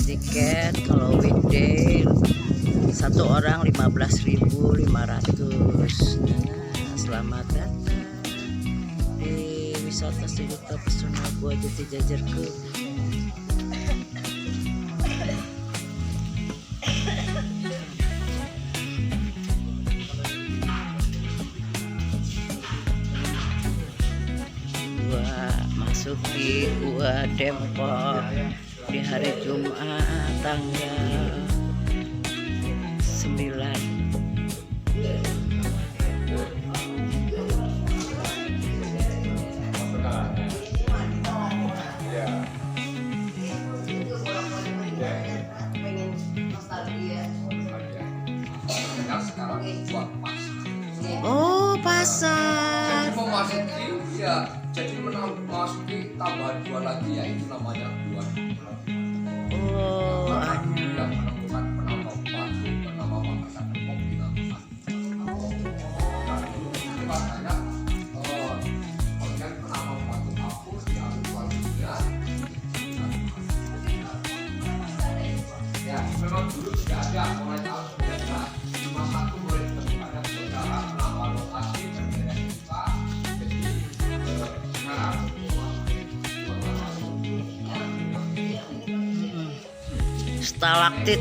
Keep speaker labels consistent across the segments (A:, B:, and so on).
A: tiket kalau weekday satu orang 15.500. Nah, selamat datang di wisata Suguta Pesona Gua Jati Jajarku. Masuki Gua Depok di hari Jumat tanggal 9. Oh, pasar.
B: Jadi memasuki ya, jadi memasuki tambahan 2 lagi ya, itu namanya 2.
A: Oh,
B: yang menemukan penambah batu, penambah makanan Depok di nama. Ini makanya bagian penambah batu kapur di Aluan juga. Ya, memang dulu tidak ada mulai tahun 1951 mulai ditemukan ada saudara penambah lokasi dan daerah kita. Jadi sekarang
A: stalaktit.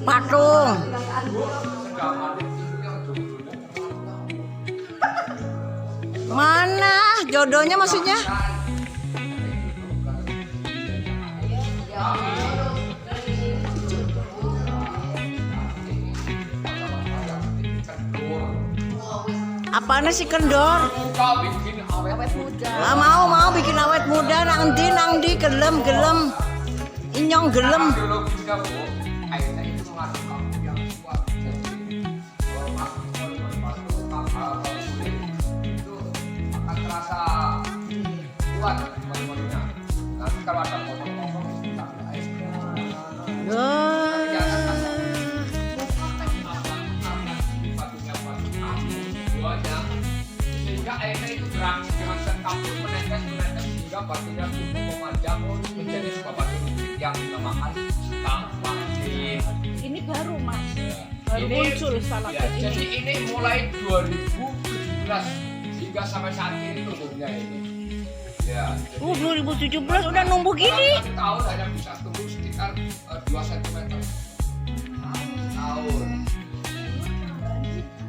A: Patung. Mana jodohnya maksudnya? Apaan sih kendor? Mau bikin awet muda nang di gelem inyong gelem.
B: Akhirnya itu menghasilkan yang kuat. Jadi itu akan terasa kuat moli-molinya. Nanti kalau ada potong-potong kita ambil air. Sehingga airnya itu beraksi dengan kapur menetes sehingga batunya tumbuh memanjang menjadi sebuah batu rubik yang dinamakan stalaktit.
C: Ini baru mas, baru muncul stalaktit ini.
B: Jadi ini mulai 2017 hingga sampai saat ini tumbuhnya ini. Ya.
A: 2017 udah numbuh gini.
B: Tahun hanya bisa tumbuh sekitar 2 cm. Tahun.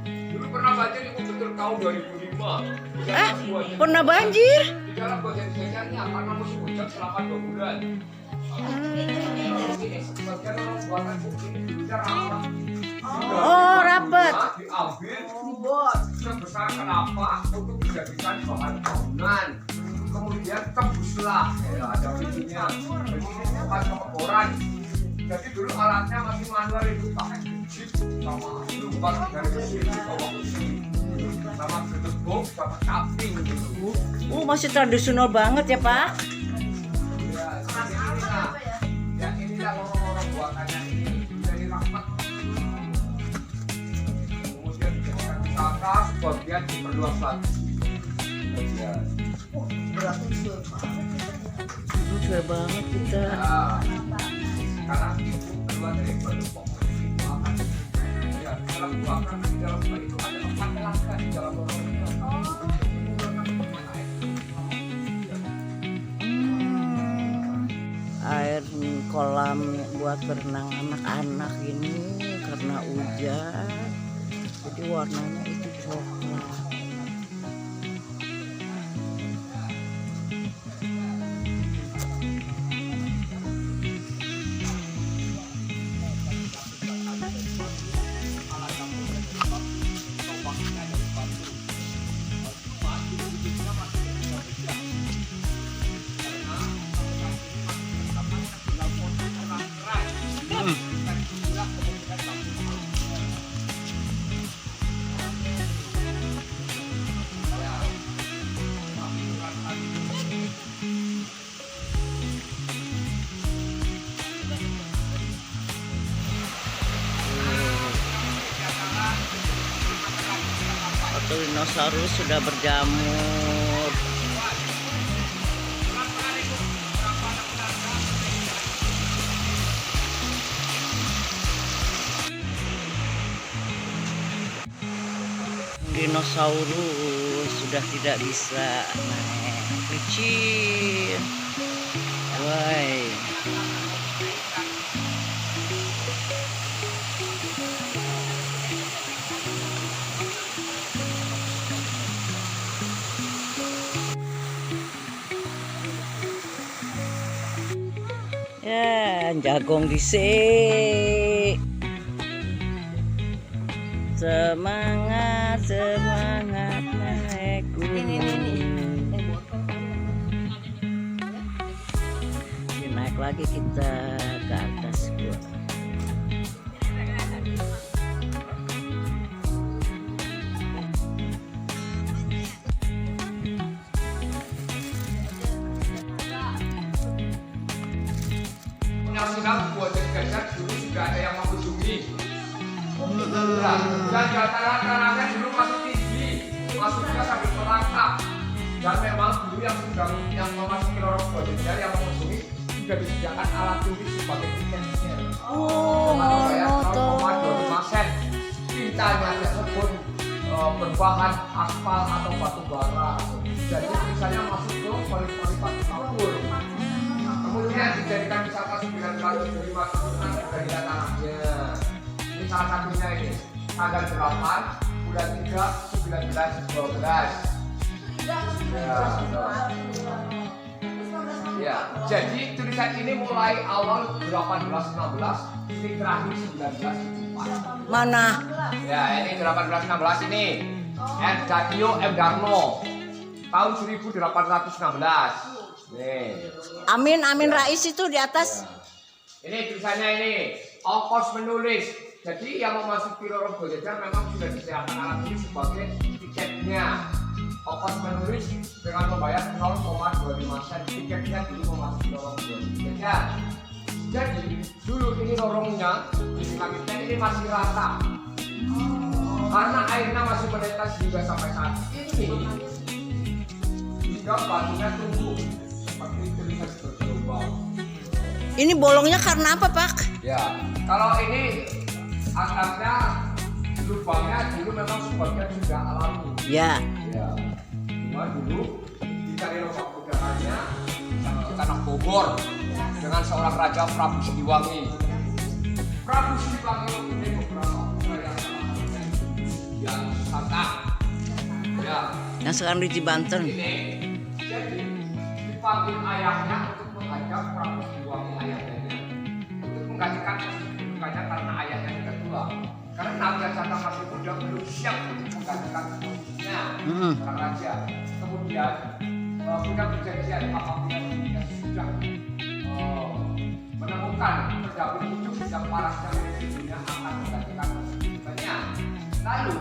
B: Dulu pernah banjir itu betul tahun 2005.
A: Pernah banjir?
B: Di dalam bagian jajarnya karena musim hujan selama 2 bulan. Ini sebagian orang buatan ini bisa rapat.
A: Oh, rapat.
B: Diambil, dibuat sebesar kelapa untuk dijadikan bahan bangunan. Kemudian tembuslah, ya, ada videonya. Jadi ini tempat pengeboran. Jadi dulu alatnya masih manual itu pakai jeep sama lubang dari mesin dibawa ke sini. Sama gedebok, sama caping gitu.
A: Masih tradisional banget ya Pak.
B: Ya inilah orang-orang buatannya ini dari rapat. Kemudian dijadikan wisata, sebagian diperluas lagi.
A: Lucu banget kita.
B: Karena itu keluar dari produk pokok itu akan ya dalam buahkan di dalam itu ada 4 langkah di dalam orang itu.
A: Air kolam buat berenang anak-anak ini karena hujan jadi warnanya itu coklat. Foto dinosaurus sudah berjamur. Dinosaurus sudah tidak bisa naik, licin. Woi. Ya, jagung dhisik. Semangat, semangat naik gunung. Naik lagi kita ke atas gua.
B: Menyaksikan buat gajah dulu juga ada yang mengunjungi. Dan dataran-datarannya dulu masih tinggi, masuknya sambil merangkak. Dan memang dulu yang memasuki lorong Bojongjar yang mengunjungi sudah disediakan alat tulis sebagai tiketnya.
A: Motor.
B: 0,25 sen. Tintanya tersebut berbahan aspal atau batu bara. Jadi tulisannya masuk ke pori-pori batu kapur. Kemudian dijadikan wisata 9 kali dari masukkan dari datarannya. Ini salah satunya ini tanggal 8 bulan 3 1912. Ya, jadi tulisan ini mulai awal 1816 ini terakhir 1974.
A: Mana?
B: Ya, ini 1816 ini. Gadio M Darmo tahun 1816. Nih.
A: Amin Rais itu di atas.
B: Ini tulisannya ini ongkos menulis. Jadi yang memasuki lorong Bojongjar memang sudah disediakan alat tulis sebagai tiketnya. Ongkos menulis dengan membayar 0,25 sen. Tiketnya dulu memasuki lorong Bojongjar. Jadi dulu ini lorongnya di langitnya ini masih rata. Karena airnya masih menetes juga sampai saat ini. Hingga batunya tumbuh seperti tulisan bergelombang.
A: Ini bolongnya karena apa, Pak?
B: Ya, kalau ini atapnya lubangnya dulu memang sebagian sudah alami.
A: Ya.
B: Ya. Cuma dulu dicari lubang udaranya di tanah Bogor dengan seorang raja Prabu Siliwangi. Prabu Siliwangi mempunyai beberapa putra yang sangat. Ya.
A: Yang sekarang di Banten.
B: Ini jadi dipanggil ayahnya untuk menghadap Prabu Siliwangi ayahnya untuk menggantikan kedudukannya karena ayahnya sudah tua. Karena Naga Caka masih muda belum siap untuk menggantikan posisinya sang raja. Kemudian punya perjanjian apabila dia sudah menemukan pendahulu hidup yang parasnya di dunia akan menggantikan kedudukannya. Lalu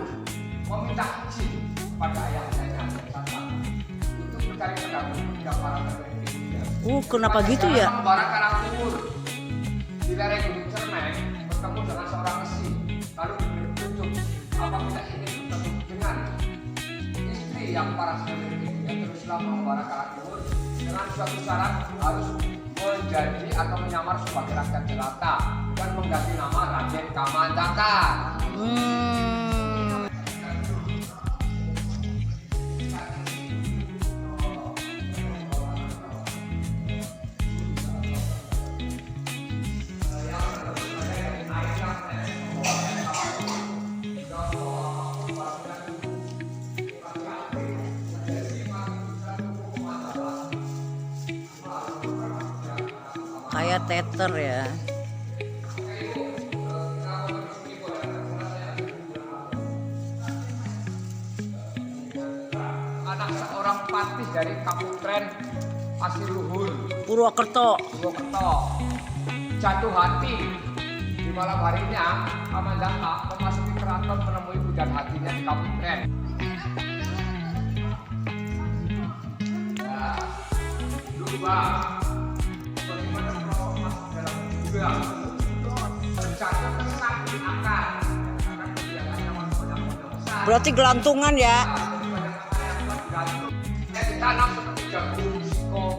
B: meminta izin kepada ayahnya yang Caka untuk mencari pendahulu yang parasnya di dunia.
A: Kenapa gitu ya?
B: Membara Karangkumur di lereng Gunung Cermai bertemu dengan seorang resi, lalu berkunjung apabila ingin bertemu dengan istri yang parasnya di dunia. Teruslah membara Karangkumur dengan suatu syarat harus menjadi atau menyamar sebagai rakyat jelata dan mengganti nama Raden Kamandaka.
A: Kayak teter ya.
B: Anak seorang patih dari Kaputren Pasiluhur
A: Purwokerto.
B: jatuh hati malam harinya, Kamandaka memasuki keraton menemui pujaan hatinya di Kabupaten. Ya, lupa. Bagaimana kalau masuk dalam juga? Rencana tentang akar.
A: Berarti gelantungan ya?
B: Ya ditanam seperti jagung, singkong.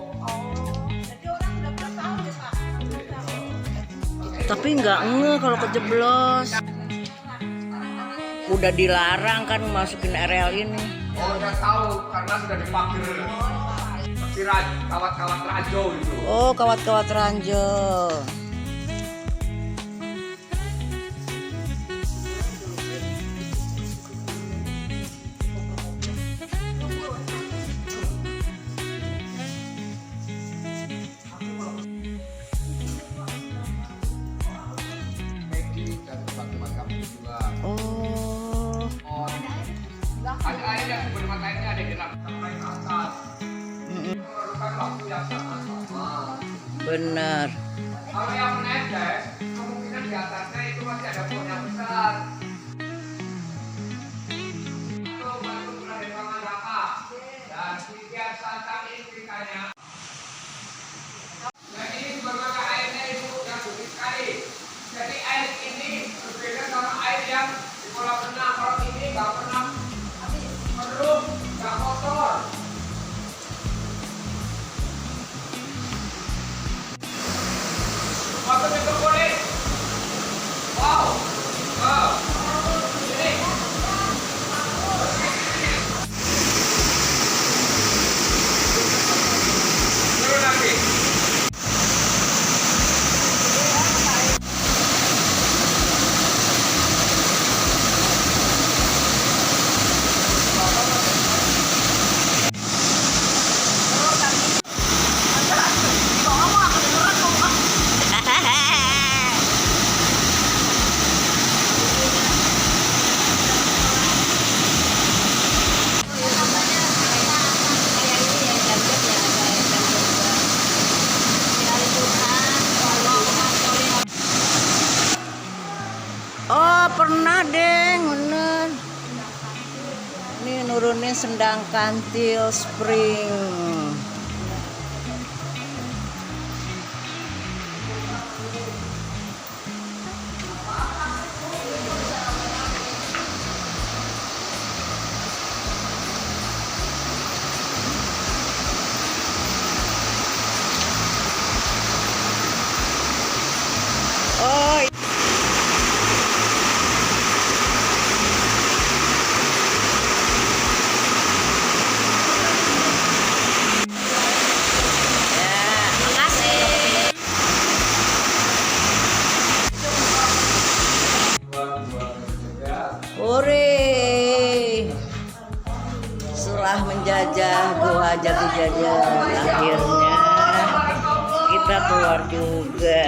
A: Tapi nggak ngeh kalau kejeblos. Udah dilarang kan masukin areal ini.
B: Oh, udah tahu karena sudah dipakai kawat-kawat ranjau itu.
A: Oh, kawat-kawat ranjau.
B: Dan teman-teman kami juga.
A: Oh,
B: Ada air yang sumber airnya ada di dalam sampai ke atas. Memerlukan waktu yang sangat lama.
A: bener.
B: Kalau yang menetes, kemungkinan di atasnya itu masih ada pohon yang besar. Itu batu dari Kamandaka dan Kian Santang ini ceritanya. Jadi berbagai airnya itu yang sulit sekali. Jadi air ini berbeda sama air yang di kolam renang. Kalau ini nggak pernah perlu, nggak kotor. Waktu itu boleh. Wow. Wow. Ini. Turun lagi.
A: Oh, pernah deng, bener. Ini nurunin Sendang Kantil Spring. Oh, hore! Setelah menjajah Gua Jati Jajar, akhirnya kita keluar juga.